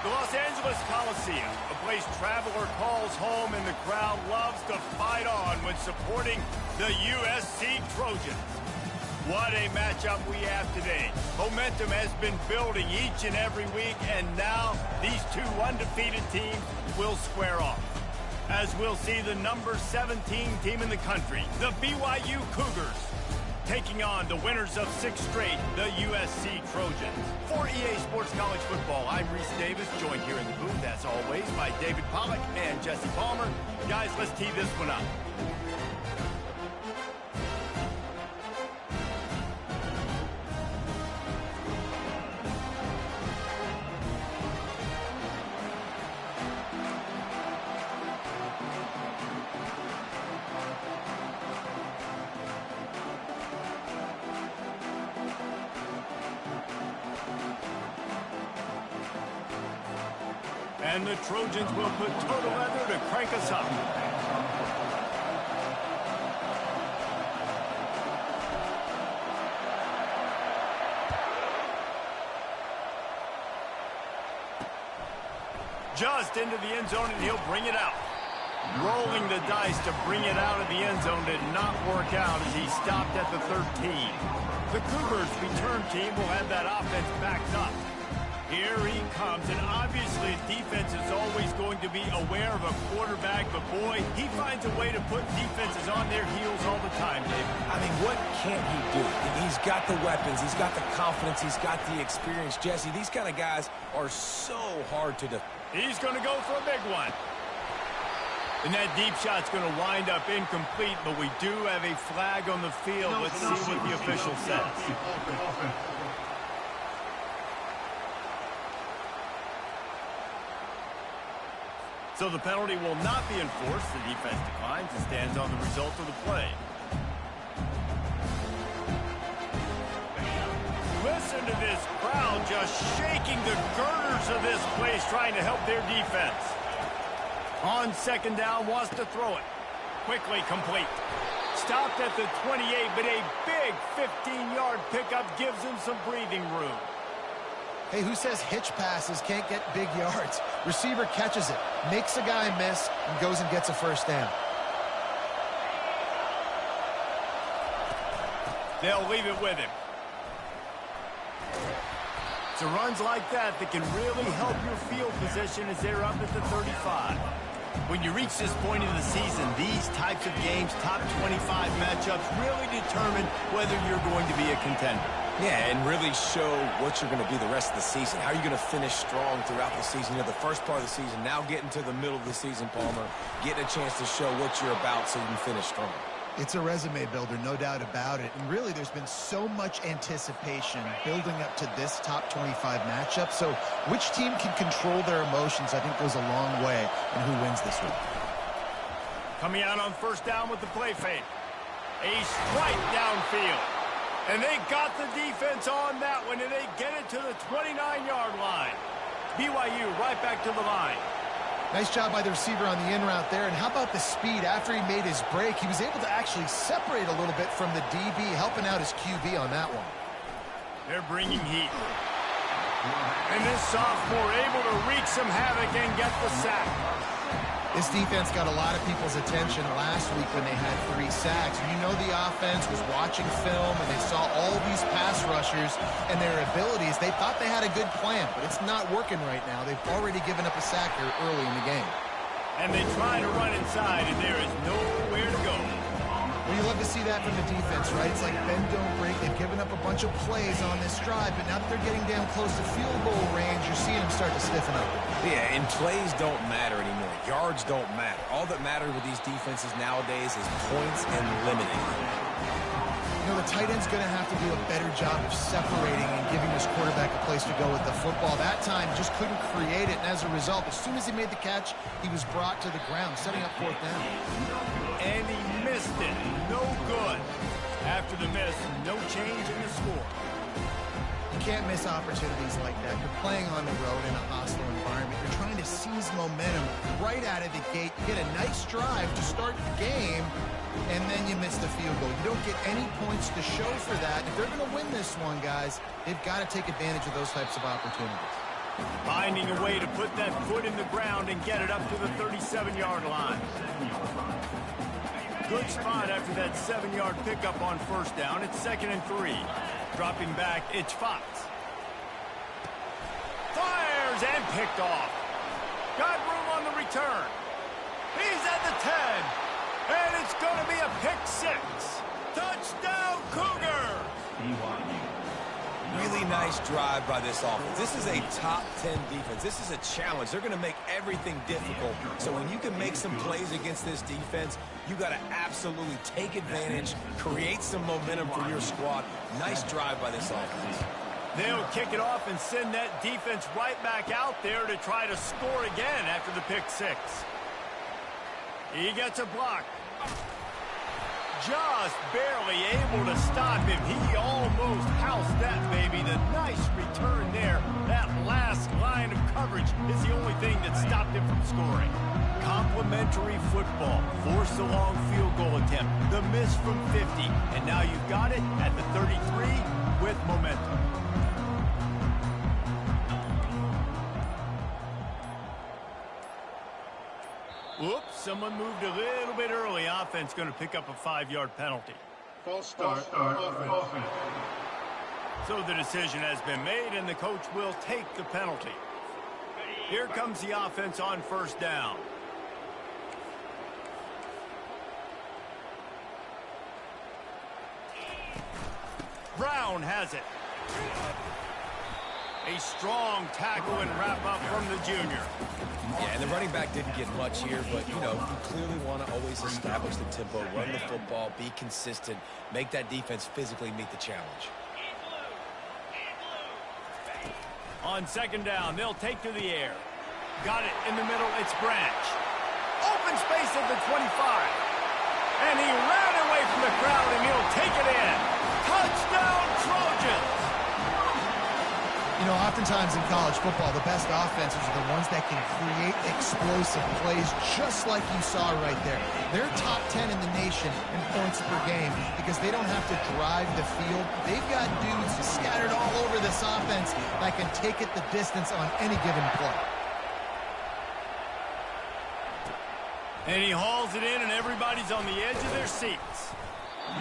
The Los Angeles Coliseum, a place traveler calls home and the crowd loves to fight on when supporting the USC Trojans. What a matchup we have today. Momentum has been building each and every week, and now these two undefeated teams will square off. As we'll see the number 17 team in the country, the BYU Cougars, taking on the winners of 6 straight, the USC Trojans. For EA Sports College Football, I'm Reese Davis, joined here in the booth, as always, by David Pollack and Jesse Palmer. Guys, let's tee this one up. And the Trojans will put total leather to crank us up. Just into the end zone, and he'll bring it out. Rolling the dice to bring it out of the end zone did not work out as he stopped at the 13. The Cougars' return team will have that offense backed up. Here he comes, and obviously defense is always going to be aware of a quarterback, but boy, he finds a way to put defenses on their heels all the time, Dave. I mean, what can't he do? He's got the weapons, he's got the confidence, he's got the experience. Jesse, these kind of guys are so hard to defend. He's going to go for a big one. And that deep shot's going to wind up incomplete, but we do have a flag on the field. Let's see what the official says. So the penalty will not be enforced. The defense declines and stands on the result of the play. Listen to this crowd just shaking the girders of this place, trying to help their defense. On second down, wants to throw it. Quickly complete. Stopped at the 28, but a big 15-yard pickup gives him some breathing room. Hey, who says hitch passes can't get big yards? Receiver catches it, makes a guy miss, and goes and gets a first down. They'll leave it with him. It's runs like that can really help your field position as they're up at the 35. When you reach this point in the season, these types of games, top 25 matchups, really determine whether you're going to be a contender. Yeah, and really show what you're going to be the rest of the season. How are you going to finish strong throughout the season? You know, the first part of the season, now getting to the middle of the season, Palmer, getting a chance to show what you're about so you can finish strong. It's a resume builder, no doubt about it. And really, there's been so much anticipation building up to this top 25 matchup. So which team can control their emotions, I think, goes a long way in who wins this week. Coming out on first down with the play fake. A strike downfield. And they got the defense on that one, and they get it to the 29-yard line. BYU right back to the line. Nice job by the receiver on the in route there. And how about the speed after he made his break? He was able to actually separate a little bit from the DB, helping out his QB on that one. They're bringing heat. And this sophomore able to wreak some havoc and get the sack. This defense got a lot of people's attention last week when they had 3 sacks. You know the offense was watching film, and they saw all these pass rushers and their abilities. They thought they had a good plan, but it's not working right now. They've already given up a sack here early in the game. And they try to run inside, and there is nowhere to go. Well, you love to see that from the defense, right? It's like bend, don't break. They've given up a bunch of plays on this drive, but now that they're getting down close to field goal range, you're seeing them start to stiffen up. Yeah, and plays don't matter anymore. Yards don't matter. All that matters with these defenses nowadays is points and limiting. You know, the tight end's going to have to do a better job of separating and giving this quarterback a place to go with the football. That time, just couldn't create it, and as a result, as soon as he made the catch, he was brought to the ground, setting up fourth down. And he missed it. No good. After the miss, no change in the score. You can't miss opportunities like that. You're playing on the road in a hostile environment. You're trying to seize momentum right out of the gate. You get a nice drive to start the game, and then you miss the field goal. You don't get any points to show for that. If they're going to win this one, guys, they've got to take advantage of those types of opportunities. Finding a way to put that foot in the ground and get it up to the 37-yard line. Good spot after that 7-yard pickup on first down. It's 2nd and 3. Dropping back, it's Fox. Fires and picked off. Got room on the return. He's at the 10. And it's going to be a pick 6. Touchdown, Cougar! Really nice drive by this offense. This is a top 10 defense. This is a challenge. They're going to make everything difficult. So when you can make some plays against this defense, you got to absolutely take advantage, create some momentum for your squad. Nice drive by this offense. They'll kick it off and send that defense right back out there to try to score again after the pick 6. He gets a block. Just barely able to stop him. He almost housed that baby. The nice return there. That last line of coverage is the only thing that stopped him from scoring. Complimentary football. Forced a long field goal attempt. The miss from 50. And now you've got it at the 33 with momentum. Whoops, someone moved a little bit early. Offense going to pick up a 5-yard penalty. False start. Offense. So the decision has been made, and the coach will take the penalty. Here comes the offense on first down. Brown has it. A strong tackle and wrap-up from the junior. Yeah, and the running back didn't get much here, but, you know, you clearly want to always establish the tempo, run the football, be consistent, make that defense physically meet the challenge. On second down, they'll take to the air. Got it in the middle, it's Branch. Open space at the 25. And he ran away from the crowd, and he'll take it in. Touchdown, Trojans! You know, oftentimes in college football, the best offenses are the ones that can create explosive plays, just like you saw right there. They're top 10 in the nation in points per game because they don't have to drive the field. They've got dudes scattered all over this offense that can take it the distance on any given play. And he hauls it in, and everybody's on the edge of their seats.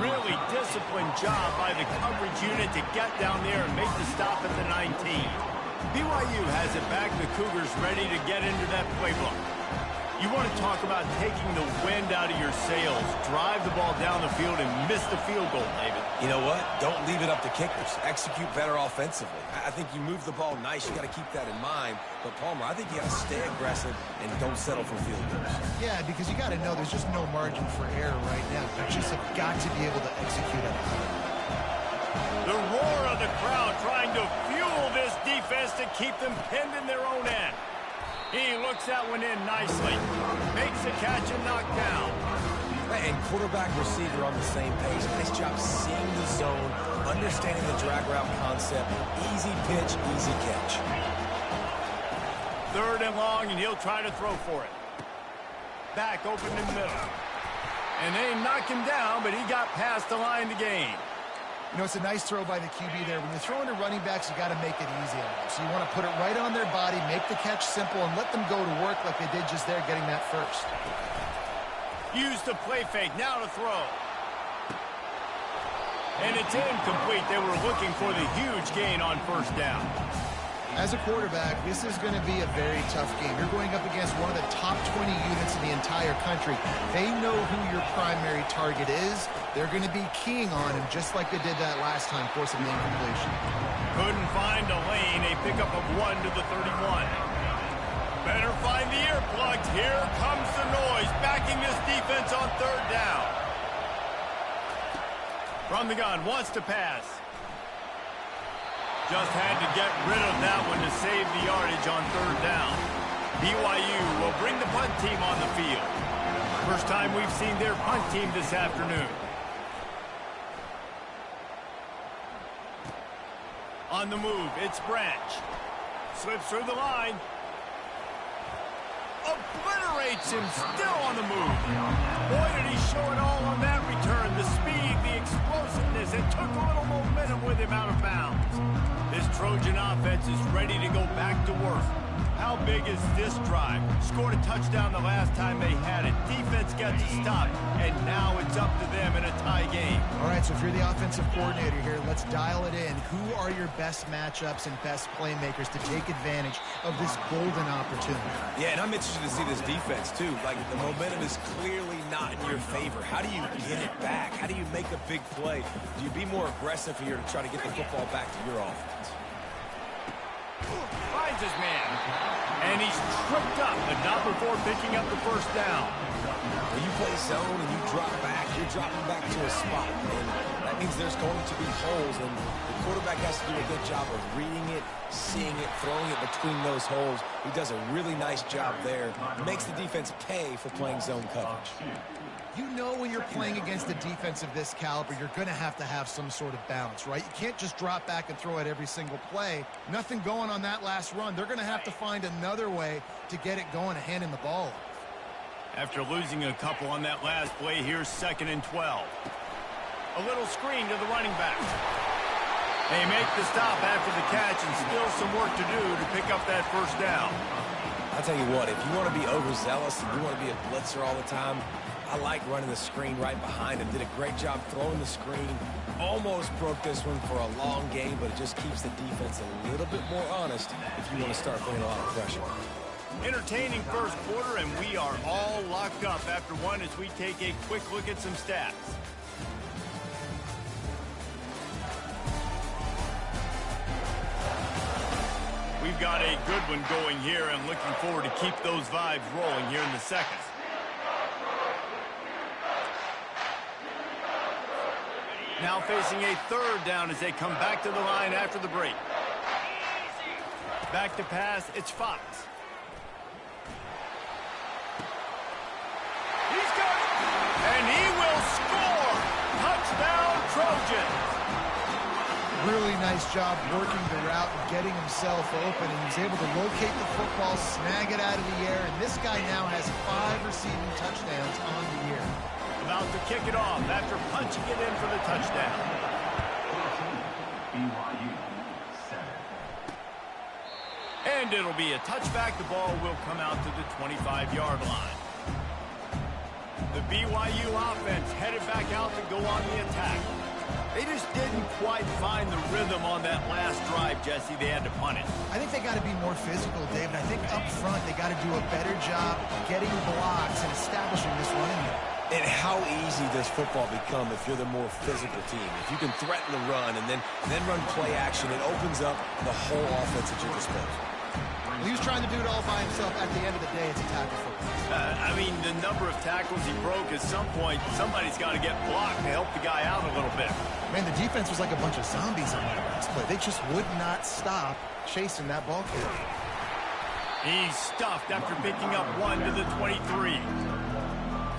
Really disciplined job by the coverage unit to get down there and make the stop at the 19. BYU has it back. The Cougars ready to get into that playbook. You want to talk about taking the wind out of your sails. Drive the ball down the field and miss the field goal, David. You know what? Don't leave it up to kickers. Execute better offensively. I think you move the ball nice. You got to keep that in mind. But, Palmer, I think you got to stay aggressive and don't settle for field goals. Yeah, because you got to know there's just no margin for error right now. You just have got to be able to execute it. The roar of the crowd trying to fuel this defense to keep them pinned in their own end. He looks that one in nicely. Makes a catch and knocked down. And quarterback receiver on the same page. Nice job seeing the zone, understanding the drag route concept. Easy pitch, easy catch. 3rd and long, and he'll try to throw for it. Back open in the middle. And they knock him down, but he got past the line to gain. You know, it's a nice throw by the QB there. When you're throwing to running backs, you got to make it easy on them. So you want to put it right on their body, make the catch simple, and let them go to work like they did just there getting that first. Use the play fake, now to throw. And it's incomplete. They were looking for the huge gain on first down. As a quarterback, this is going to be a very tough game. You're going up against one of the top 20 units in the entire country. They know who your primary target is. They're going to be keying on him just like they did that last time, forcing the incompletion. Couldn't find a lane. A pickup of 1 to the 31. Better find the earplugs. Here comes the noise, backing this defense on 3rd down. From the gun, wants to pass. Just had to get rid of that one to save the yardage on 3rd down. BYU will bring the punt team on the field. First time we've seen their punt team this afternoon. On the move, it's Branch. Slips through the line. Obliterates him, still on the move. Boy, did he show it all on that return The speed, the explosiveness, and took a little momentum with him out of bounds. This Trojan offense is ready to go back to work. How big is this drive? Scored a touchdown the last time they had it. Defense got to stop, and now it's up to them in a tie game. All right, so if you're the offensive coordinator here, let's dial it in. Who are your best matchups and best playmakers to take advantage of this golden opportunity? Yeah, and I'm interested to see this defense, too. Like, the momentum is clearly not in your favor. How do you get it back? How do you make a big play? Do you be more aggressive here to try to get the football back to your offense? Finds his man. And he's tripped up, but not before picking up the first down. When you play zone and you drop back, you're dropping back to a spot. And that means there's going to be holes, and the quarterback has to do a good job of reading it, seeing it, throwing it between those holes. He does a really nice job there. Makes the defense pay for playing zone coverage. You know when you're playing against a defense of this caliber, you're going to have some sort of balance, right? You can't just drop back and throw it every single play. Nothing going on that last run. They're going to have to find another way to get it going and handing the ball. After losing a couple on that last play, here's 2nd and 12. A little screen to the running back. They make the stop after the catch, and still some work to do to pick up that first down. I'll tell you what, if you want to be overzealous and you want to be a blitzer all the time, I like running the screen right behind him. Did a great job throwing the screen. Almost broke this one for a long game, but it just keeps the defense a little bit more honest if you want to start putting a lot of pressure. Entertaining first quarter, and we are all locked up after one as we take a quick look at some stats. We've got a good one going here, and looking forward to keep those vibes rolling here in the second. Now facing a 3rd down as they come back to the line after the break. Back to pass, it's Fox. He's got it! And he will score! Touchdown, Trojans! Really nice job working the route and getting himself open, and he was able to locate the football, snag it out of the air, and this guy now has 5 receiving touchdowns on the year. About to kick it off after punching it in for the touchdown. BYU 7. And it'll be a touchback. The ball will come out to the 25-yard line. The BYU offense headed back out to go on the attack. They just didn't quite find the rhythm on that last drive, Jesse. They had to punt it. I think they got to be more physical, David. I think up front they got to do a better job getting blocks and establishing this running game. And how easy does football become if you're the more physical team? If you can threaten the run and then run play action, it opens up the whole offense at your disposal. He was trying to do it all by himself. At the end of the day, it's a tackle football. I mean, the number of tackles he broke, at some point, somebody's got to get blocked to help the guy out a little bit. Man, the defense was like a bunch of zombies on that last play. They just would not stop chasing that ball carrier. He's stuffed after picking up 1 to the 23.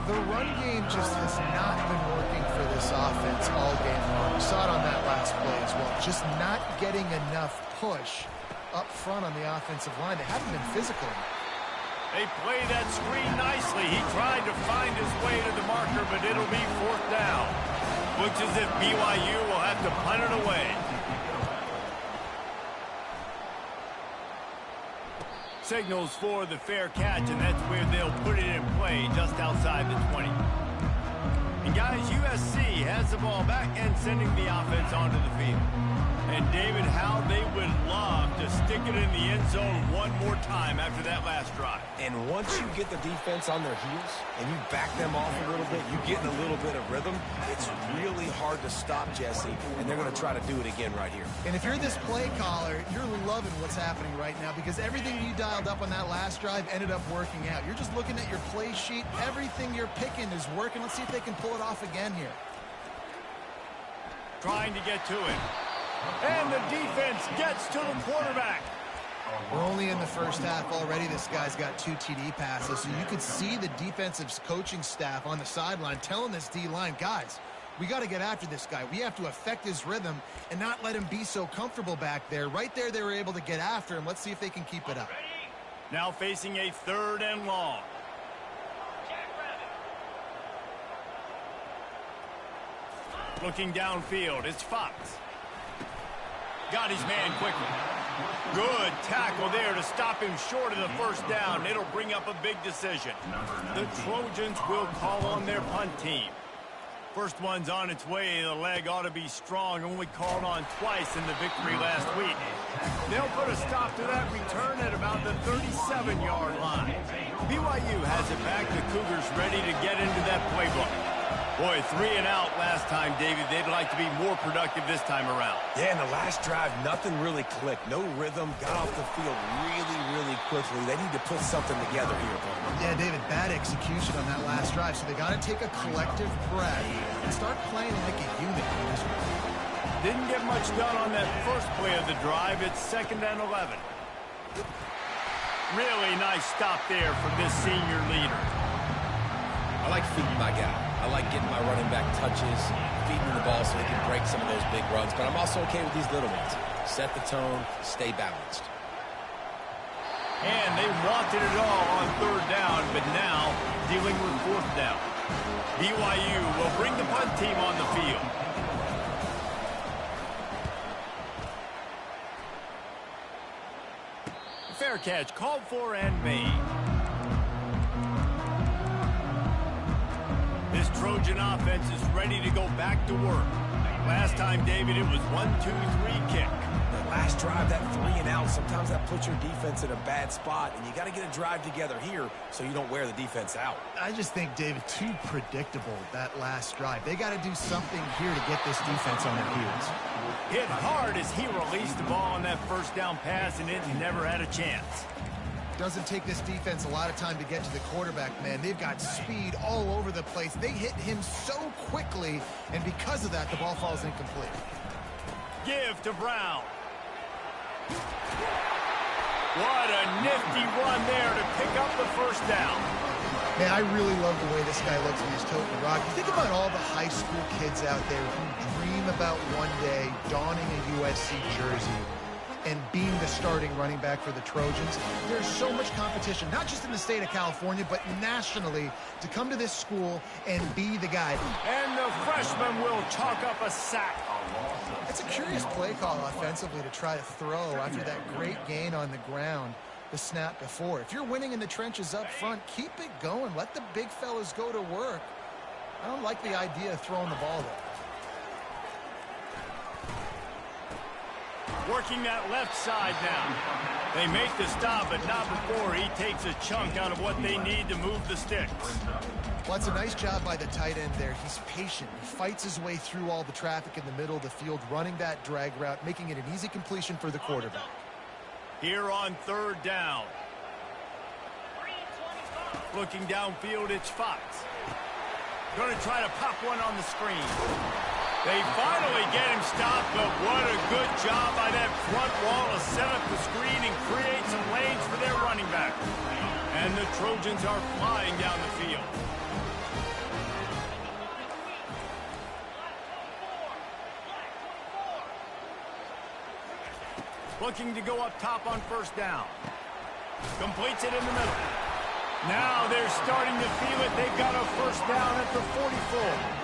The run game just has not been working for this offense all game long. We saw it on that last play as well. Just not getting enough push up front on the offensive line. They haven't been physical. They play that screen nicely. He tried to find his way to the marker, but it'll be 4th down. Looks as if BYU will have to punt it away. Signals for the fair catch, and that's where they'll put it in play, just outside the 20. And guys, USC has the ball back and sending the offense onto the field. And David, how they would love to stick it in the end zone one more time after that last drive. And once you get the defense on their heels and you back them off a little bit, you get in a little bit of rhythm, it's really hard to stop, Jesse, and they're going to try to do it again right here. And if you're this play caller, you're loving what's happening right now because everything you dialed up on that last drive ended up working out. You're just looking at your play sheet. Everything you're picking is working. Let's see if they can pull it off again here. Trying to get to it. And the defense gets to the quarterback. We're only in the first half already. This guy's got 2 TD passes. So you could see the defensive coaching staff on the sideline telling this D-line, guys, we got to get after this guy. We have to affect his rhythm and not let him be so comfortable back there. Right there, they were able to get after him. Let's see if they can keep it up. Now facing a 3rd and long. Looking downfield, it's Fox. Got his man quickly. Good tackle there to stop him short of the first down. It'll bring up a big decision. The Trojans will call on their punt team. First one's on its way. The leg ought to be strong. Only called on twice in the victory last week. They'll put a stop to that return at about the 37-yard line. BYU has it back. The Cougars ready to get into that playbook. Boy, 3 and out last time, David. They'd like to be more productive this time around. Yeah, in the last drive, nothing really clicked. No rhythm. Got off the field really quickly. They need to put something together here. Yeah, David, bad execution on that last drive. So they got to take a collective breath and start playing like a unit. Didn't get much done on that first play of the drive. It's 2nd and 11. Really nice stop there for this senior leader. I like feeding my guy. I like getting my running back touches, feeding him the ball so he can break some of those big runs. But I'm also okay with these little ones. Set the tone, stay balanced. And they wanted it all on 3rd down, but now dealing with 4th down. BYU will bring the punt team on the field. Fair catch called for and made. This Trojan offense is ready to go back to work. Last time, David, it was 1-2-3 kick. The last drive, that 3 and out, sometimes that puts your defense in a bad spot, and you got to get a drive together here so you don't wear the defense out. I just think, David, too predictable, that last drive. They got to do something here to get this defense on their heels. Hit hard as he released the ball on that first down pass, and it never had a chance. Doesn't take this defense a lot of time to get to the quarterback, man. They've got speed all over the place. They hit him so quickly, and because of that, the ball falls incomplete. Give to Brown. What a nifty run there to pick up the first down. Man, I really love the way this guy looks when he's toting the rock. You think about all the high school kids out there who dream about one day donning a USC jersey and being the starting running back for the Trojans. There's so much competition, not just in the state of California, but nationally, to come to this school and be the guy. And the freshman will chalk up a sack. It's a curious play call offensively to try to throw after that great gain on the ground the snap before. If you're winning in the trenches up front, keep it going. Let the big fellas go to work. I don't like the idea of throwing the ball there. Working that left side now. They make the stop, but not before he takes a chunk out of what they need to move the sticks. Well, it's a nice job by the tight end there. He's patient. He fights his way through all the traffic in the middle of the field, running that drag route, making it an easy completion for the quarterback. Here on 3rd down. Looking downfield, it's Fox. Going to try to pop one on the screen. They finally get him stopped, but what a good job by that front wall to set up the screen and create some lanes for their running back. And the Trojans are flying down the field. Looking to go up top on 1st down. Completes it in the middle. Now they're starting to feel it. They've got a 1st down at the 44.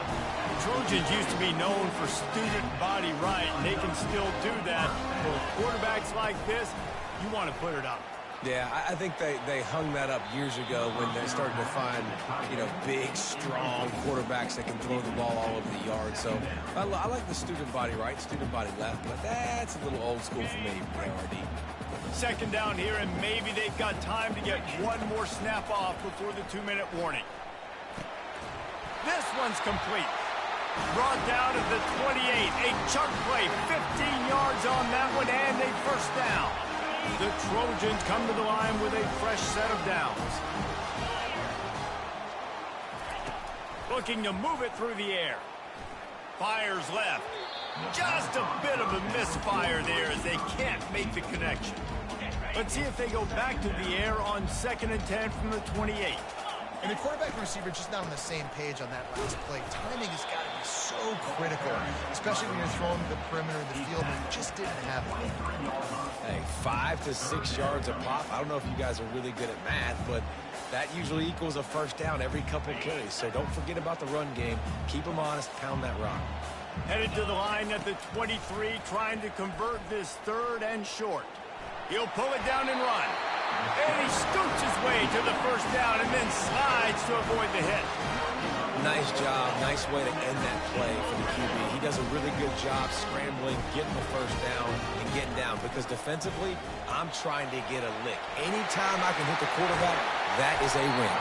Trojans used to be known for student body right, and they can still do that. For quarterbacks like this, you want to put it up. Yeah, I think they hung that up years ago when they started to find, big, strong quarterbacks that can throw the ball all over the yard. So I like the student body right, student body left, but that's a little old school for me, RD. 2nd down here, and maybe they've got time to get one more snap off before the 2-minute warning. This one's complete. Brought down at the 28. A chunk play, 15 yards on that one, and a 1st down. The Trojans come to the line with a fresh set of downs. Looking to move it through the air. Fires left. Just a bit of a misfire there as they can't make the connection. Let's see if they go back to the air on 2nd and 10 from the 28. And the quarterback and receiver just not on the same page on that last play. Timing has got to be so critical, especially when you're throwing to the perimeter of the field, and it just didn't happen. Hey, 5 to 6 yards a pop. I don't know if you guys are really good at math, but that usually equals a 1st down every couple carries. So don't forget about the run game. Keep them honest, pound that rock. Headed to the line at the 23, trying to convert this third and short. He'll pull it down and run. And he scoots his way to the first down and then slides to avoid the hit. Nice job. Nice way to end that play for the QB. He does a really good job scrambling, getting the first down, and getting down. Because defensively, I'm trying to get a lick. Anytime I can hit the quarterback, that is a win.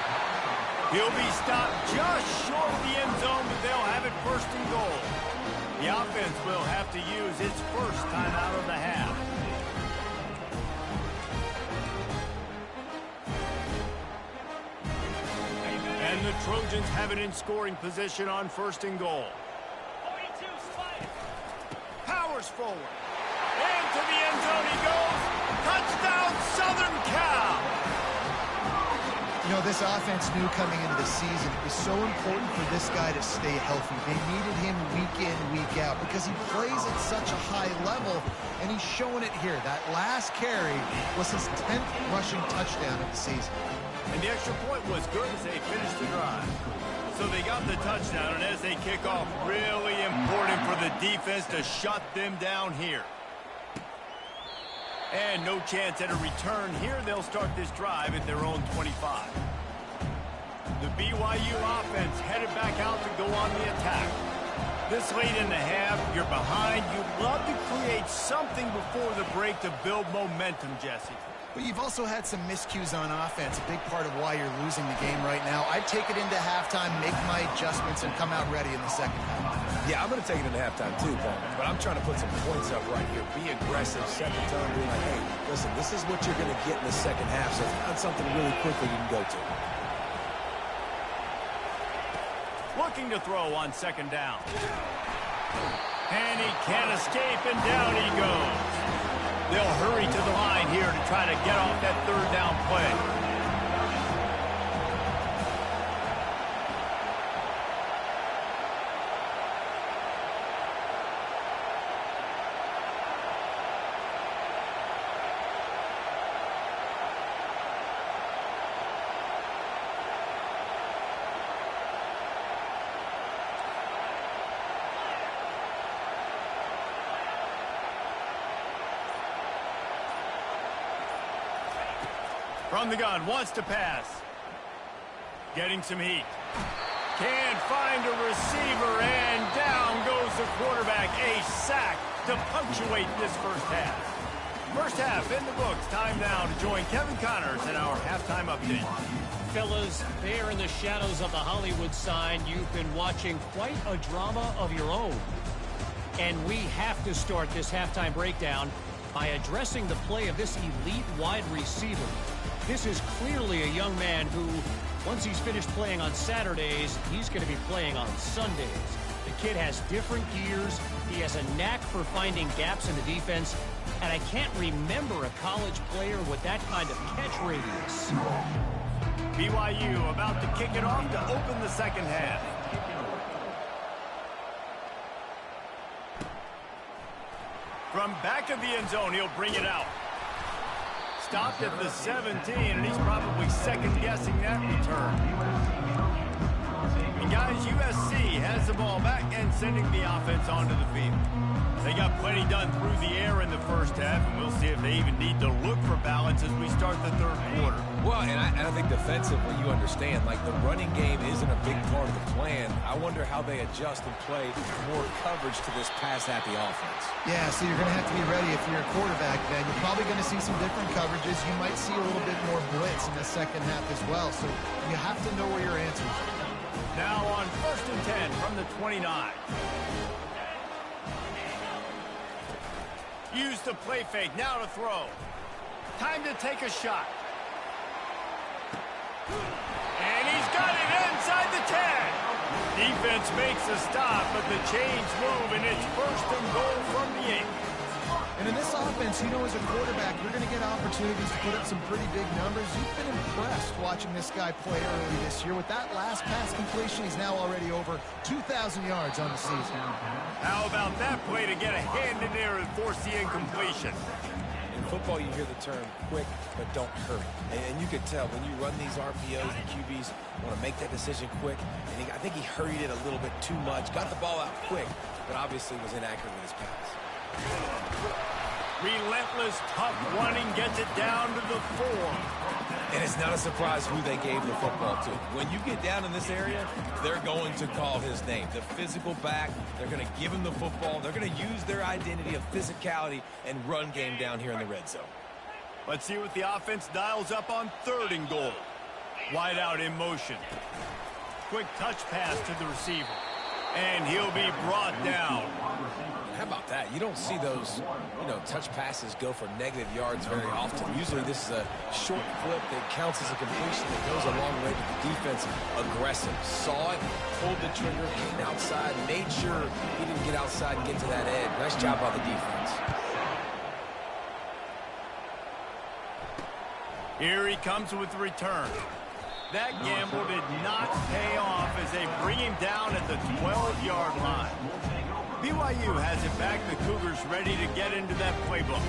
He'll be stopped just short of the end zone, but they'll have it first and goal. The offense will have to use its first time out of the half. And the Trojans have it in scoring position on first and goal. Powers forward. And to the end zone he goes. Touchdown, Southern Cal. You know, this offense knew coming into the season it was so important for this guy to stay healthy. They needed him week in, week out because he plays at such a high level, and he's showing it here. That last carry was his 10th rushing touchdown of the season. And the extra point was good as they finished the drive. So they got the touchdown, and as they kick off, really important for the defense to shut them down here. And no chance at a return here. They'll start this drive at their own 25. The BYU offense headed back out to go on the attack. This late in the half, you're behind. You'd love to create something before the break to build momentum, Jesse. But you've also had some miscues on offense, a big part of why you're losing the game right now. I'd take it into halftime, make my adjustments, and come out ready in the second half. Yeah, I'm going to take it into halftime too, Paul. But I'm trying to put some points up right here. Be aggressive, set the tone, be like, hey, listen, this is what you're going to get in the second half, so find something really quickly you can go to. Looking to throw on second down. And he can't escape, and down he goes. They'll hurry to the line here to try to get off that third down play. From the gun, wants to pass. Getting some heat. Can't find a receiver, and down goes the quarterback. A sack to punctuate this first half. First half in the books. Time now to join Kevin Connors in our halftime update. Fellas, there in the shadows of the Hollywood sign, you've been watching quite a drama of your own. And we have to start this halftime breakdown by addressing the play of this elite wide receiver. This is clearly a young man who, once he's finished playing on Saturdays, he's going to be playing on Sundays. The kid has different gears. He has a knack for finding gaps in the defense. And I can't remember a college player with that kind of catch radius. BYU about to kick it off to open the second half. From back of the end zone, he'll bring it out. Stopped at the 17, and he's probably second-guessing that return. And guys, USC has the ball back and sending the offense onto the field. They got plenty done through the air in the first half, and we'll see if they even need to look for balance as we start the third quarter. Well, and I think defensively, you understand, like the running game isn't a big part of the plan. I wonder how they adjust and play more coverage to this pass-happy offense. Yeah, so you're going to have to be ready if you're a quarterback, then. You're probably going to see some different coverages. You might see a little bit more blitz in the second half as well, so you have to know where your answers are. Now on 1st and 10 from the 29. Use the play fake, now to throw. Time to take a shot. And he's got it inside the 10. Defense makes a stop, but the chains move, and it's 1st and goal from the 8. And in this offense, you know, as a quarterback, you're going to get opportunities to put up some pretty big numbers. You've been impressed watching this guy play early this year. With that last pass completion, he's now already over 2,000 yards on the season. How about that play to get a hand in there and force the incompletion? And football, you hear the term quick, but don't hurry. And you could tell when you run these RPOs, the QBs want to make that decision quick. And I think he hurried it a little bit too much. Got the ball out quick, but obviously was inaccurate with his pass. Relentless, tough running gets it down to the 4. And it's not a surprise who they gave the football to. When you get down in this area, they're going to call his name. The physical back, they're going to give him the football. They're going to use their identity of physicality and run game down here in the red zone. Let's see what the offense dials up on 3rd and goal. Wide out in motion. Quick touch pass to the receiver. And he'll be brought down. How about that? You don't see those, touch passes go for negative yards very often. Usually this is a short clip that counts as a completion that goes a long way with the defense aggressive. Saw it, pulled the trigger, came outside, made sure he didn't get outside and get to that edge. Nice job by the defense. Here he comes with the return. That gamble did not pay off as they bring him down at the 12-yard line. BYU has it back. The Cougars ready to get into that playbook.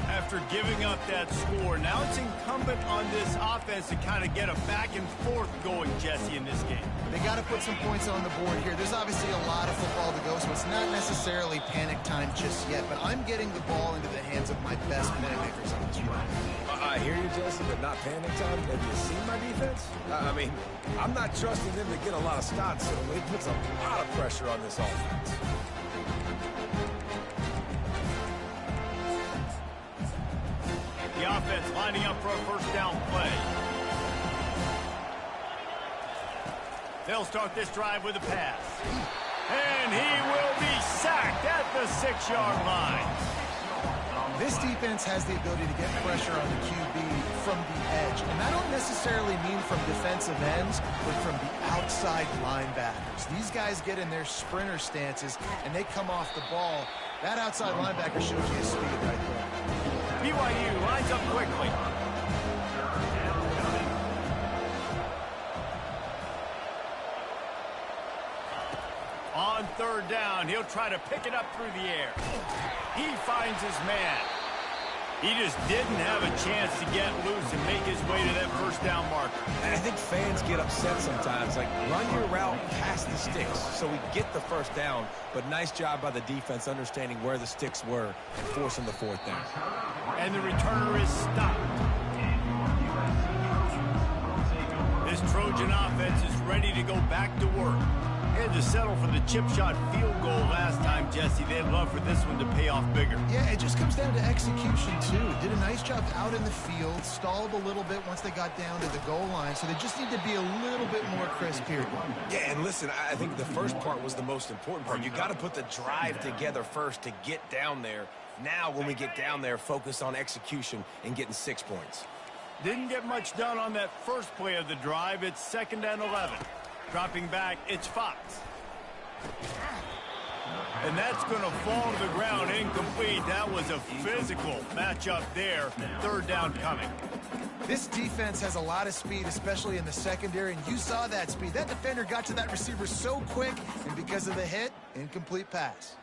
After giving up that score, now it's incumbent on this offense to kind of get a back and forth going, Jesse, in this game. They got to put some points on the board here. There's obviously a lot of football to go, so it's not necessarily panic time just yet, but I'm getting the ball into the hands of my best playmakers on this run. I hear you, Jesse, but not panic time. Have you seen my defense? I mean, I'm not trusting them to get a lot of stops, so it puts a lot of pressure on this offense. The offense lining up for a first down play. They'll start this drive with a pass. And he will be sacked at the 6-yard line. This defense has the ability to get pressure on the QB from the edge. And I don't necessarily mean from defensive ends, but from the outside linebackers. These guys get in their sprinter stances, and they come off the ball. That outside linebacker shows you his speed right there. BYU lines up quickly. On 3rd down, he'll try to pick it up through the air. He finds his man. He just didn't have a chance to get loose and make his way to that first down marker. And I think fans get upset sometimes, like run your route past the sticks so we get the first down, but nice job by the defense understanding where the sticks were and forcing the 4th down. And the returner is stopped. This Trojan offense is ready to go back to work. Had to settle for the chip shot field goal last time, Jesse. They'd love for this one to pay off bigger. Yeah, it just comes down to execution, too. Did a nice job out in the field, stalled a little bit once they got down to the goal line, so they just need to be a little bit more crisp here. Yeah, and listen, I think the first part was the most important part. You got to put the drive together first to get down there. Now, when we get down there, focus on execution and getting 6 points. Didn't get much done on that first play of the drive. It's 2nd and 11. Dropping back, it's Fox. And that's going to fall to the ground incomplete. That was a physical matchup there. 3rd down coming. This defense has a lot of speed, especially in the secondary, and you saw that speed. That defender got to that receiver so quick, and because of the hit, incomplete pass.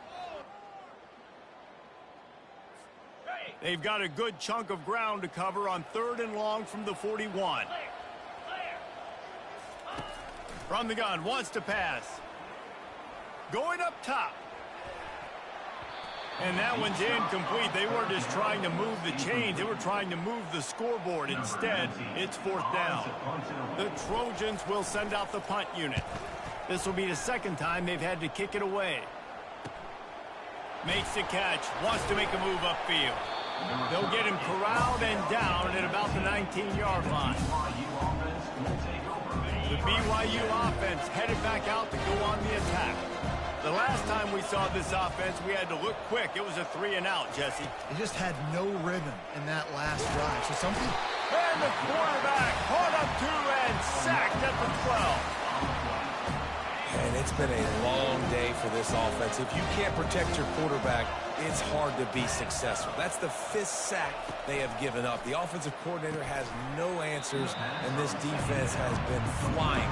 They've got a good chunk of ground to cover on 3rd and long from the 41. From the gun, wants to pass. Going up top. And that one's incomplete. They weren't just trying to move the chains. They were trying to move the scoreboard. Instead, it's 4th down. The Trojans will send out the punt unit. This will be the 2nd time they've had to kick it away. Makes the catch. Wants to make a move upfield. They'll get him corralled and down at about the 19-yard line. The BYU offense headed back out to go on the attack. The last time we saw this offense, we had to look quick. It was a 3-and-out, Jesse. They just had no rhythm in that last drive. So something. And the quarterback caught up to and sacked at the 12. And it's been a long day for this offense. If you can't protect your quarterback, it's hard to be successful. That's the 5th sack they have given up. The offensive coordinator has no answers, and this defense has been flying.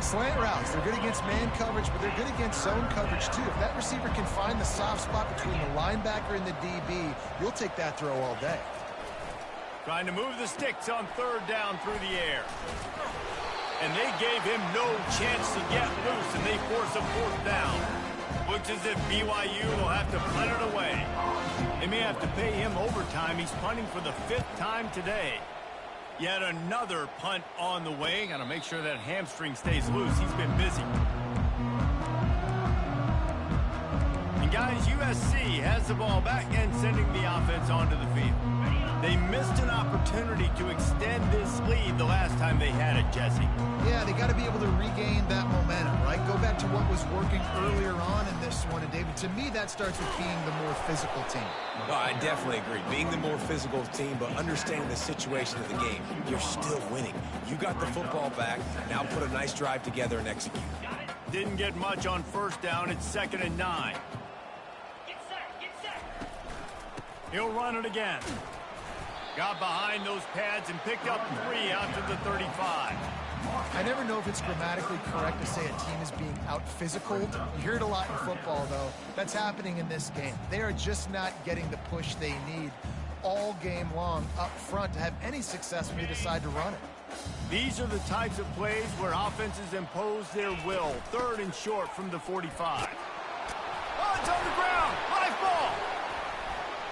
Slant routes, they're good against man coverage, but they're good against zone coverage too. If that receiver can find the soft spot between the linebacker and the DB, you'll take that throw all day. Trying to move the sticks on third down through the air. And they gave him no chance to get loose, and they force a fourth down. Looks as if BYU will have to punt it away. They may have to pay him overtime. He's punting for the 5th time today. Yet another punt on the way. Got to make sure that hamstring stays loose. He's been busy. And guys, USC has the ball back and sending the offense onto the field. They missed an opportunity to extend this lead the last time they had it, Jesse. Yeah, they got to be able to regain that momentum, right? Go back to what was working earlier on in this one. And, David, to me, that starts with being the more physical team. Oh, I definitely agree. Being the more physical team, but understanding the situation of the game. You're still winning. You got the football back. Now put a nice drive together and execute. Didn't get much on first down. It's 2nd and 9. He'll run it again. Got behind those pads and picked up 3 out to the 35. I never know if it's grammatically correct to say a team is being out-physicaled. You hear it a lot in football, though. That's happening in this game. They are just not getting the push they need all game long up front to have any success when they decide to run it. These are the types of plays where offenses impose their will. 3rd and short from the 45. Oh, it's on the ground. Live ball.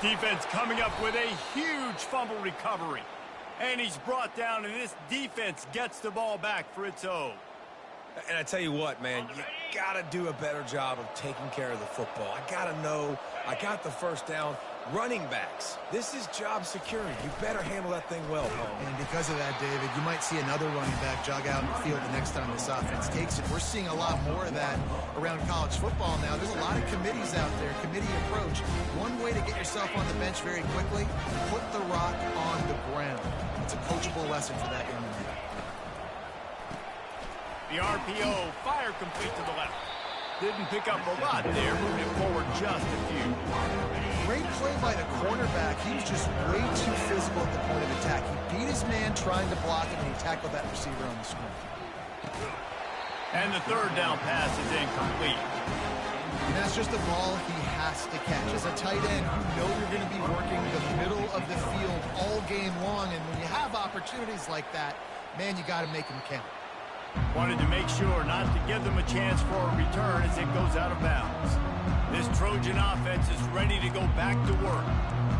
Defense coming up with a huge fumble recovery. And he's brought down, and this defense gets the ball back for its own. And I tell you what, man, you got to do a better job of taking care of the football. I got to know I got the first down. Running backs, this is job security. You better handle that thing well, Paul. And because of that, David, you might see another running back jog out in the field the next time this offense takes it. We're seeing a lot more of that around college football now. There's a lot of committees out there, committee approach. One way to get yourself on the bench very quickly, put the rock on the ground. It's a coachable lesson for that young man. The RPO, fire complete to the left. Didn't pick up a lot there, moving forward just a few. Great play by the cornerback. He was just way too physical at the point of attack. He beat his man trying to block him, and he tackled that receiver on the screen. And the 3rd down pass is incomplete. And that's just a ball he has to catch. As a tight end, you know you're going to be working the middle of the field all game long, and when you have opportunities like that, man, you got to make them count. Wanted to make sure not to give them a chance for a return as it goes out of bounds. This Trojan offense is ready to go back to work.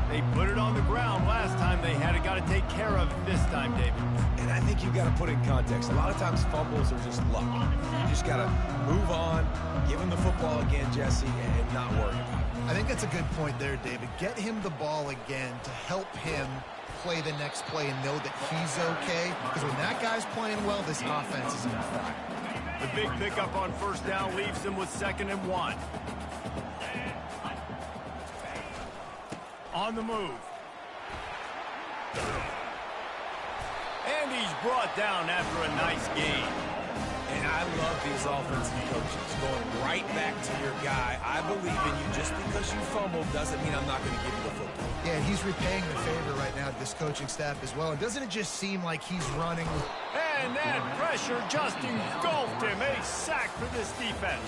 They put it on the ground last time they had it. Got to take care of it this time, David. And I think you've got to put in context. A lot of times fumbles are just luck. You just got to move on, give him the football again, Jesse, and not worry about it. I think that's a good point there, David. Get him the ball again to help him play the next play and know that he's okay. Because when that guy's playing well, this offense is on fire. The big pickup on first down leaves them with 2nd and 1. On the move. And he's brought down after a nice gain. And I love these offensive coaches going right back to your guy. I believe in you. Just because you fumbled doesn't mean I'm not going to give you the football. Yeah, he's repaying the favor right now to this coaching staff as well. And doesn't it just seem like he's running? And that pressure just engulfed him. A sack for this defense.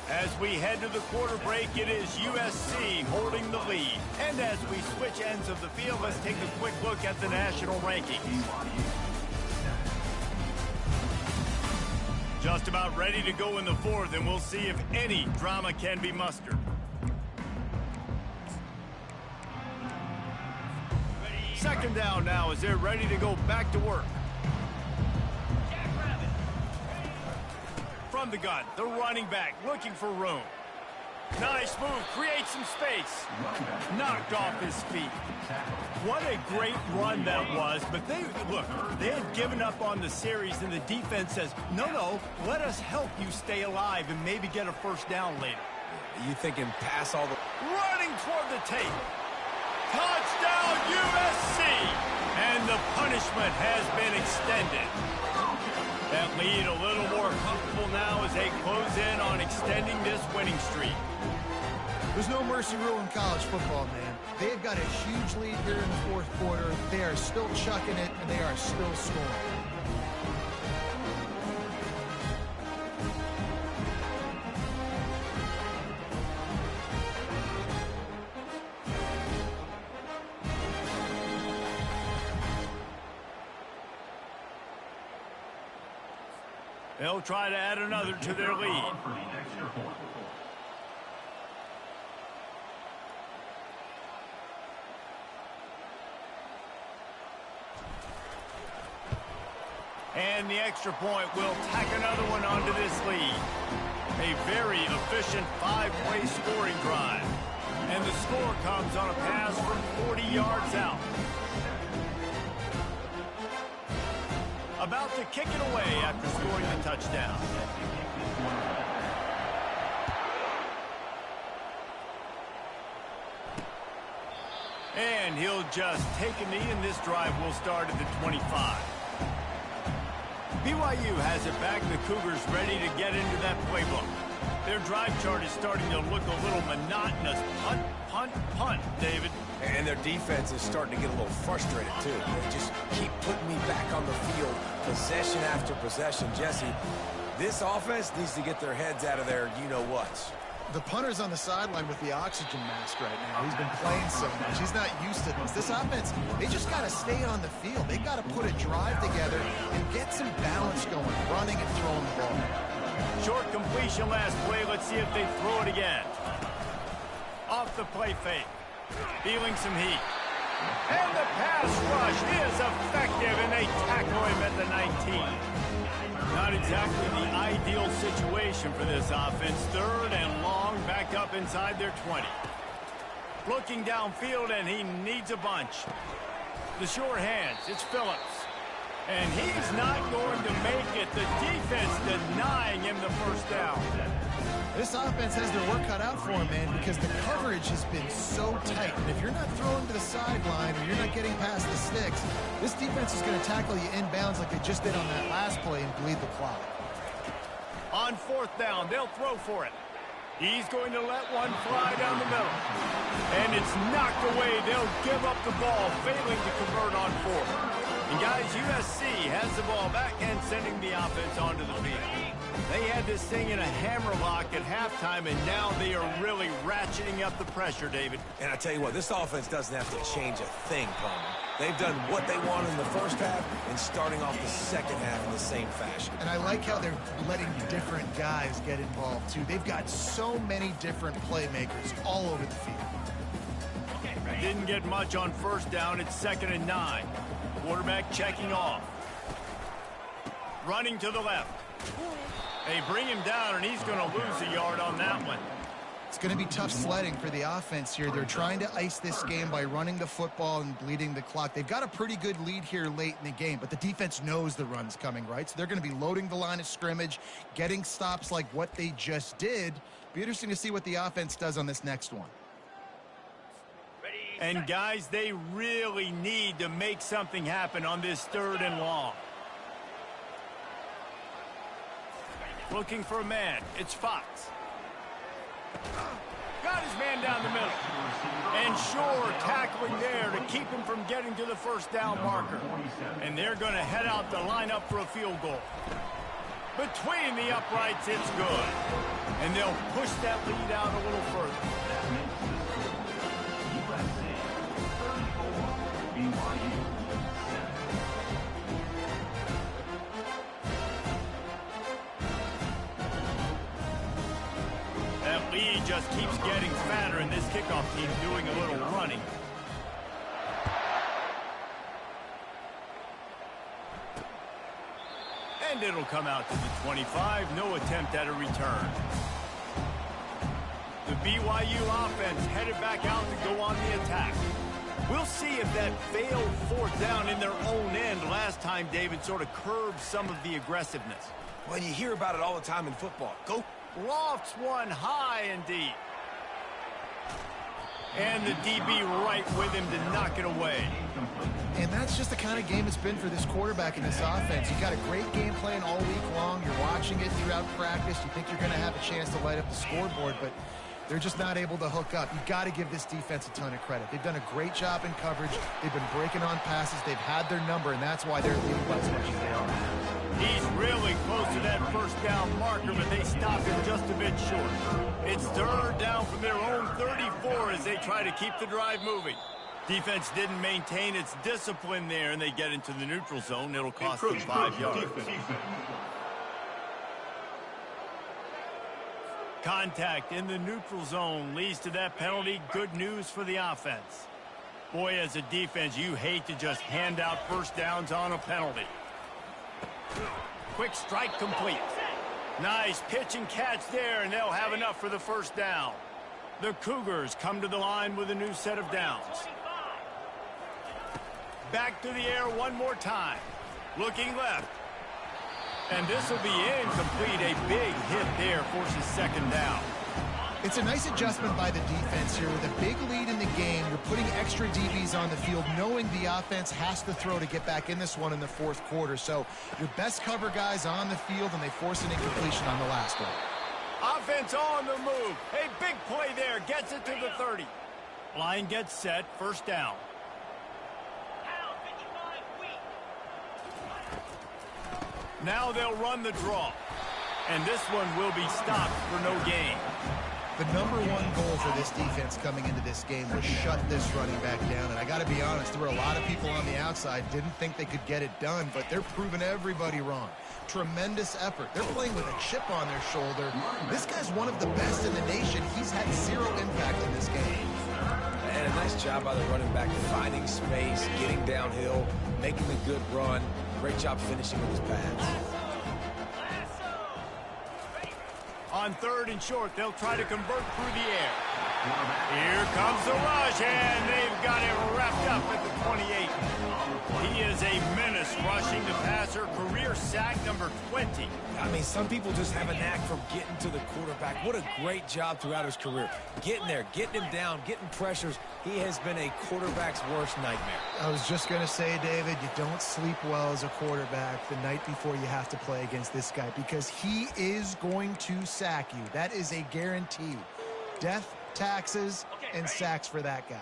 As we head to the quarter break, it is USC holding the lead. And as we switch ends of the field, let's take a quick look at the national rankings. Just about ready to go in the 4th, and we'll see if any drama can be mustered. Second down now as they're ready to go back to work. From the gun, the running back looking for room. Nice move, creates some space. Knocked off his feet. What a great run that was, but they had given up on the series, and the defense says, no, let us help you stay alive and maybe get a first down later. You thinking pass all the... Running toward the tape. Touchdown USC! And the punishment has been extended. That lead a little more comfortable now as they close in on extending this winning streak. There's no mercy rule in college football, man. They've got a huge lead here in the 4th quarter. They are still chucking it, and they are still scoring. They'll try to add another to their lead. And the extra point will tack another one onto this lead. A very efficient 5-play scoring drive. And the score comes on a pass from 40 yards out. About to kick it away after scoring the touchdown. And he'll just take a knee, and this drive will start at the 25. BYU has it back. The Cougars ready to get into that playbook. Their drive chart is starting to look a little monotonous. Punt, punt, punt, David. And their defense is starting to get a little frustrated, too. They just keep putting me back on the field, possession after possession. Jesse, this offense needs to get their heads out of their you-know-whats. The punter's on the sideline with the oxygen mask right now. He's been playing so much. He's not used to this. This offense, they just got to stay on the field. They got to put a drive together and get some balance going, running and throwing the ball. Short completion last play. Let's see if they throw it again. Off the play fake. Feeling some heat. And the pass rush is effective, and they tackle him at the 19. Not exactly the ideal situation for this offense. Third and long, back up inside their 20. Looking downfield, and he needs a bunch. The sure hands, it's Phillips. And he's not going to make it. The defense denying him the first down. This offense has their work cut out for him, man, because the coverage has been so tight. And if you're not throwing to the sideline or you're not getting past the sticks, this defense is going to tackle you inbounds like they just did on that last play and bleed the clock. On fourth down, they'll throw for it. He's going to let one fly down the middle. And it's knocked away. They'll give up the ball, failing to convert on fourth. And guys, USC has the ball back and sending the offense onto the field. They had this thing in a hammerlock at halftime, and now they are really ratcheting up the pressure, David. And I tell you what, this offense doesn't have to change a thing, Palmer. They've done what they wanted in the first half and starting off the second half in the same fashion. And I like how they're letting different guys get involved, too. They've got so many different playmakers all over the field. Didn't get much on first down. It's 2nd and 9. Quarterback checking off. Running to the left. They bring him down, and he's going to lose a yard on that one. It's going to be tough sledding for the offense here. They're trying to ice this game by running the football and bleeding the clock. They've got a pretty good lead here late in the game, but the defense knows the run's coming, right? So they're going to be loading the line of scrimmage, getting stops like what they just did. Be interesting to see what the offense does on this next one. And, guys, they really need to make something happen on this 3rd and long. Looking for a man. It's Fox. Got his man down the middle. And Shore tackling there to keep him from getting to the first down marker. And they're going to head out the lineup for a field goal. Between the uprights, it's good. And they'll push that lead out a little further. That lead just keeps getting fatter, and this kickoff team doing a little running. And it'll come out to the 25. No attempt at a return. The BYU offense headed back out to go on the attack. We'll see if that failed 4th down in their own end last time, David, sort of curbed some of the aggressiveness. Well, you hear about it all the time in football. Go. Lofts one high and deep. And the DB right with him to knock it away. And that's just the kind of game it's been for this quarterback in this offense. You've got a great game plan all week long. You're watching it throughout practice. You think you're going to have a chance to light up the scoreboard, but they're just not able to hook up. You've got to give this defense a ton of credit. They've done a great job in coverage. They've been breaking on passes. They've had their number, and that's why they're leading by as much as they are. He's really close to that first down marker, but they stop him just a bit short. It's 3rd down from their own 34 as they try to keep the drive moving. Defense didn't maintain its discipline there, and they get into the neutral zone. It'll cost them 5 yards. Contact in the neutral zone leads to that penalty. Good news for the offense. Boy, as a defense, you hate to just hand out first downs on a penalty. Quick strike complete. Nice pitch and catch there, and they'll have enough for the first down. The Cougars come to the line with a new set of downs. Back to the air one more time. Looking left. And this will be incomplete. A big hit there forces second down. It's a nice adjustment by the defense here. With a big lead in the game, you're putting extra DBs on the field, knowing the offense has to throw to get back in this one in the fourth quarter. So your best cover guys on the field, and they force an incompletion on the last one. Offense on the move. A big play there. Gets it to the 30. Line gets set. First down. Now they'll run the draw. And this one will be stopped for no gain. The number one goal for this defense coming into this game was shut this running back down. And I got to be honest, there were a lot of people on the outside didn't think they could get it done, but they're proving everybody wrong. Tremendous effort. They're playing with a chip on their shoulder. This guy's one of the best in the nation. He's had zero impact in this game. And a nice job by the running back, finding space, getting downhill, making a good run. Great job finishing with his pads. On third and short, they'll try to convert through the air. Here comes the rush, and they've got it wrapped up at the 28. He is a menace rushing the passer. Career sack number 20. I mean, some people just have a knack for getting to the quarterback. What a great job throughout his career. Getting there, getting him down, getting pressures. He has been a quarterback's worst nightmare. I was just going to say, David, you don't sleep well as a quarterback the night before you have to play against this guy, because he is going to sack you. That is a guarantee. Death, taxes, and sacks for that guy.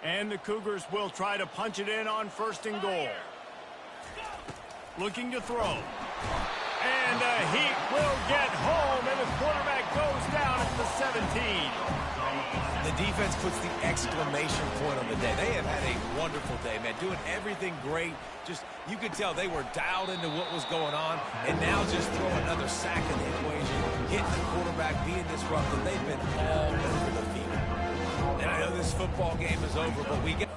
And the Cougars will try to punch it in on first and goal. Looking to throw. And the heat will get home, and the quarterback goes down at the 17. The defense puts the exclamation point on the day. They have had a wonderful day, man. Doing everything great. Just, you could tell they were dialed into what was going on, and now just throw another sack in the equation, hitting the quarterback, being disruptive. They've been all over the field. And I know this football game is over, but we get...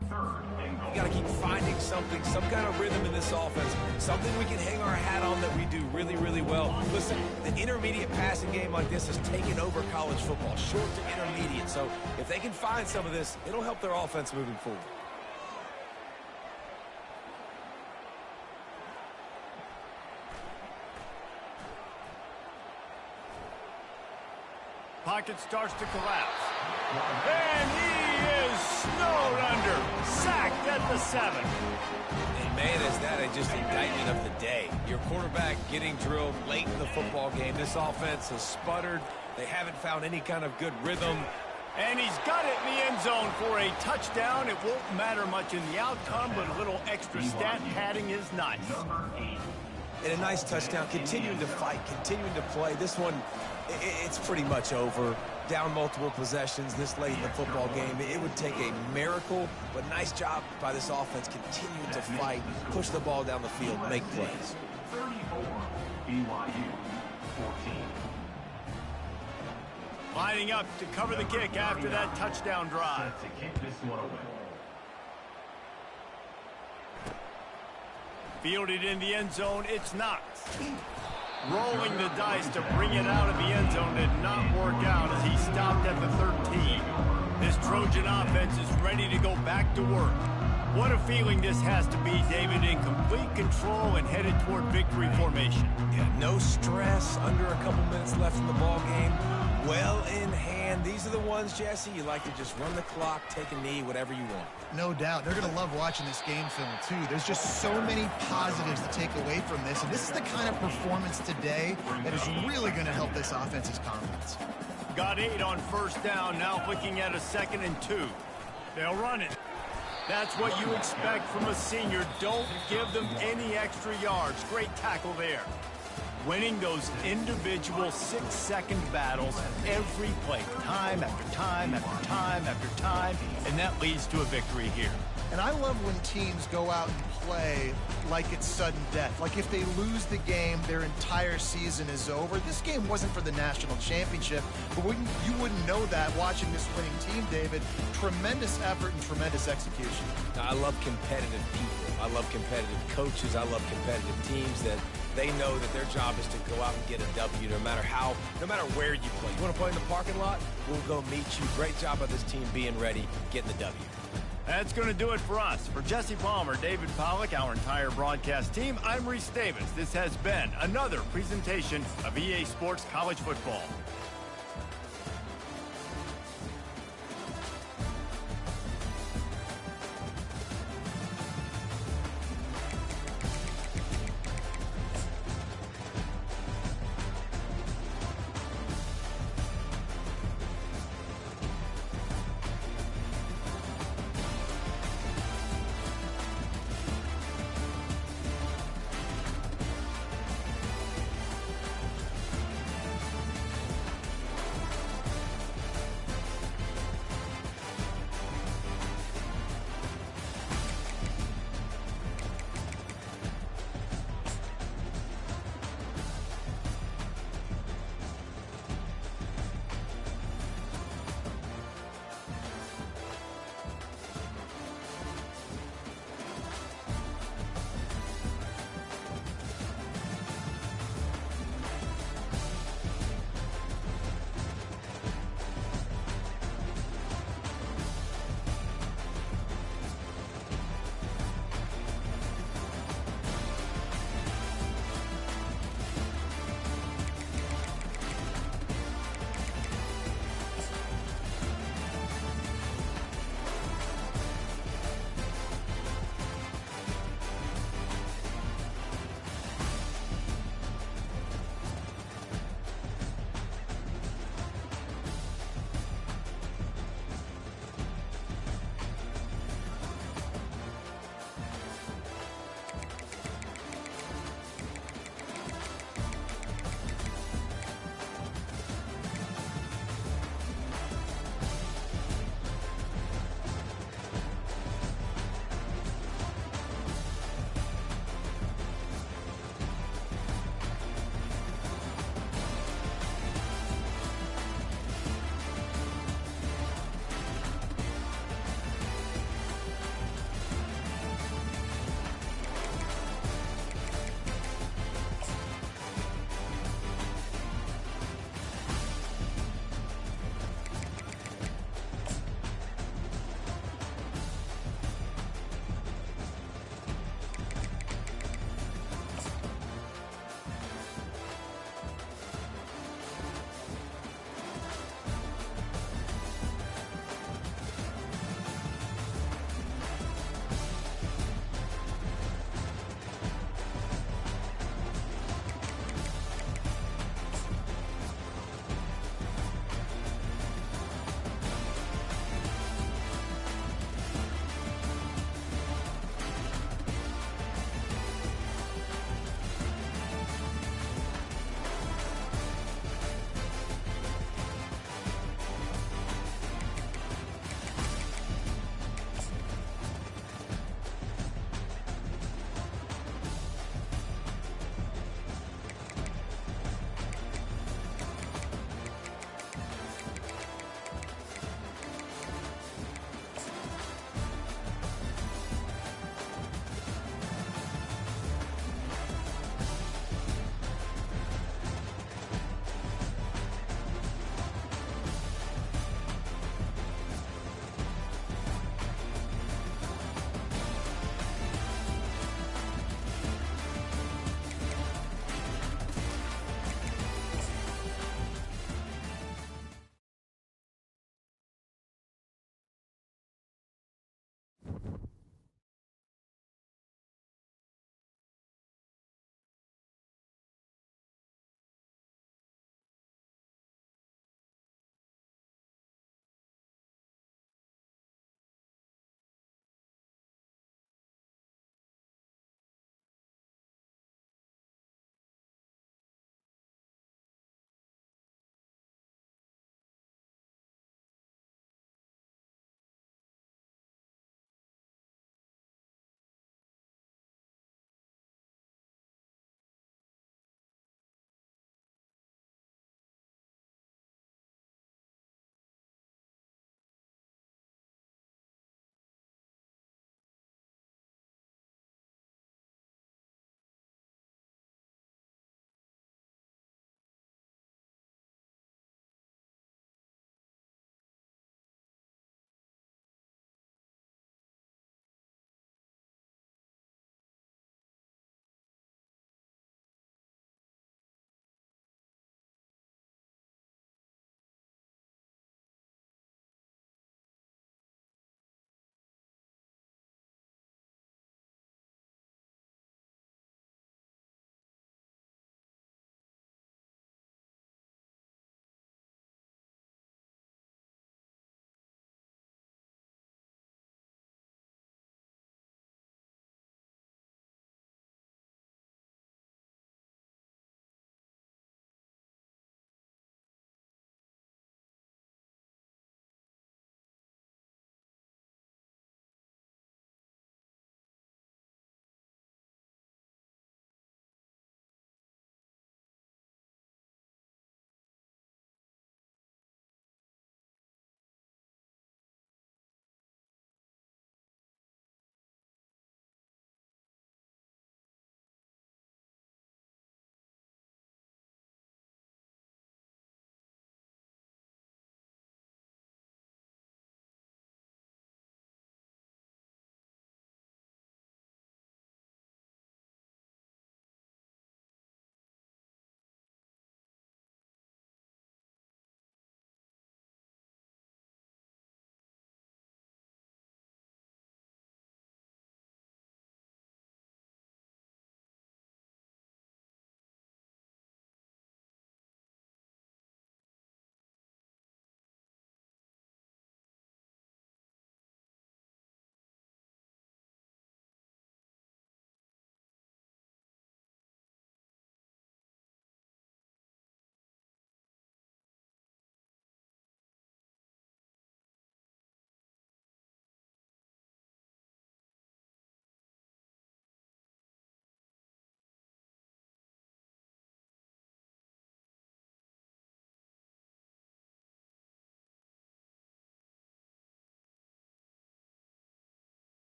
You got to keep finding something, some kind of rhythm in this offense, something we can hang our hat on that we do really, really well. Listen, the intermediate passing game like this has taken over college football, short to intermediate. So if they can find some of this, it'll help their offense moving forward. Pocket starts to collapse. And he is snowed under. Sacked at the 7. And man, is that just indictment of the day. Your quarterback getting drilled late in the football game. This offense has sputtered. They haven't found any kind of good rhythm. And he's got it in the end zone for a touchdown. It won't matter much in the outcome, but a little extra stat padding is nice. And a nice touchdown, continuing to fight, continuing to play. This one, it's pretty much over. Down multiple possessions this late in the football game. It would take a miracle, but nice job by this offense continuing to fight, push the ball down the field, make plays. 34, BYU, 14. Lining up to cover the kick after that touchdown drive. To kick this one away. Fielded in the end zone, it's Knox. Rolling the dice to bring it out of the end zone did not work out as he stopped at the 13. This Trojan offense is ready to go back to work. What a feeling this has to be, David, in complete control and headed toward victory formation. Yeah, no stress, under a couple minutes left in the ball game. Well in hand. These are the ones, Jesse, you like to just run the clock, take a knee, whatever you want. No doubt. They're going to love watching this game film, too. There's just so many positives to take away from this, and this is the kind of performance today that is really going to help this offense's confidence. Got 8 on first down, now looking at a 2nd and 2. They'll run it. That's what you expect from a senior. Don't give them any extra yards. Great tackle there. Winning those individual 6-second battles every play, time after time after time after time, and that leads to a victory here. And I love when teams go out and play like it's sudden death. Like if they lose the game, their entire season is over. This game wasn't for the national championship, but you wouldn't know that watching this winning team, David. Tremendous effort and tremendous execution. I love competitive people. I love competitive coaches. I love competitive teams that they know that their job is to go out and get a W no matter where you play. You want to play in the parking lot? We'll go meet you. Great job of this team being ready, getting the W. That's going to do it for us. For Jesse Palmer, David Pollack, our entire broadcast team, I'm Reese Davis. This has been another presentation of EA Sports College Football.